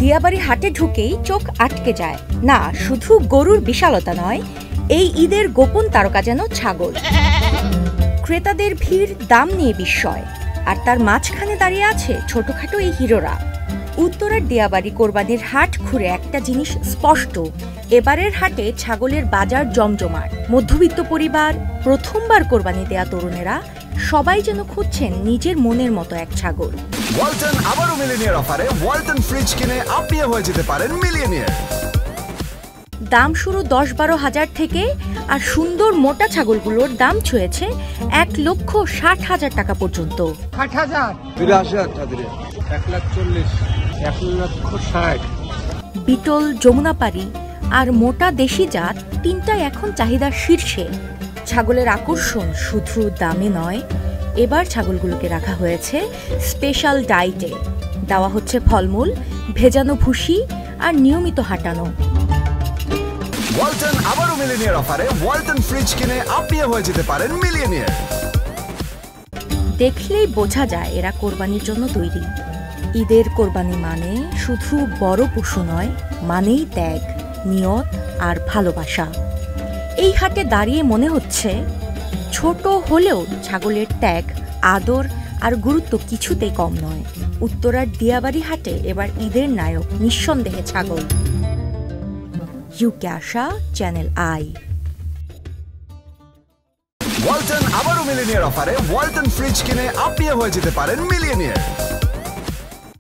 দিয়াবাড়ি হাটে ঢুকেই চোখ আটকে যায়। না, শুধু গরুর বিশালতা নয়, এই ঈদের গোপন তারকা যেন ছাগল। ক্রেতাদের ভিড়, দাম নিয়ে বিস্ময়, আর তার মাঝখানে দাঁড়িয়ে আছে ছোটখাটো এই হিরোরা। উত্তরার দিয়াবাড়ি কোরবানির হাট ঘুরে একটা জিনিস স্পষ্ট, এবারের হাটে ছাগলের বাজার জমজমাট। মধ্যবিত্ত পরিবার, প্রথমবার কোরবানি দেয়া তরুণেরা সবাই যেন খুঁজছেন নিজের মনের মতো এক ছাগল। ওয়ালটন আবারও মিলিয়নিয়ার অফারে ওয়ালটন ফ্রিজ কিনে আপনিও হয়ে যেতে পারেন মিলিয়নিয়ার। দাম শুরু ১০-১২ হাজার থেকে, আর সুন্দর মোটা ছাগলগুলোর দাম ছুঁয়েছে ১,৬০,০০০ টাকা পর্যন্ত। ৬০,০০০, ৮২,০০০, ১,৪০,০০০, ১,৬০,০০০। বিটল, যমুনাপাড়ি আর মোটা দেশি জাত তিনটাই এখন চাহিদার শীর্ষে। ছাগলের আকর্ষণ শুধু দামে নয়, এবার ছাগলগুলোকে রাখা হয়েছে স্পেশাল ডায়েটে। দেওয়া হচ্ছে ফলমূল, ভেজানো ভুসি আর নিয়মিত হাঁটানো। ওয়ালটন আবারও মিলিয়নিয়ার অফারে ওয়ালটন ফ্রিজ কিনে আপনিও হয়ে যেতে পারেন মিলিয়নিয়ার। দেখলেই বোঝা যায় এরা কোরবানির জন্য তৈরি। ঈদের কোরবানি মানে শুধু বড় পশু নয়, মানেই ত্যাগ, নিয়ত আর ভালোবাসা। এই হাটে দাঁড়িয়ে মনে হচ্ছে ছোট হলেও ছাগলের ত্যাগ, আদর আর গুরুত্ব কিছুতেই কম নয়। উত্তরার দিয়াবাড়ি হাটে এবার ঈদের নায়ক নিঃসন্দেহে ছাগল। UK Asha, channel I. Walton আবারও মিলিয়নিয়ার অফারে ওয়ালটন ফ্রিজ কিনে আপনিও হয়ে যেতে পারেন মিলিয়নিয়ার।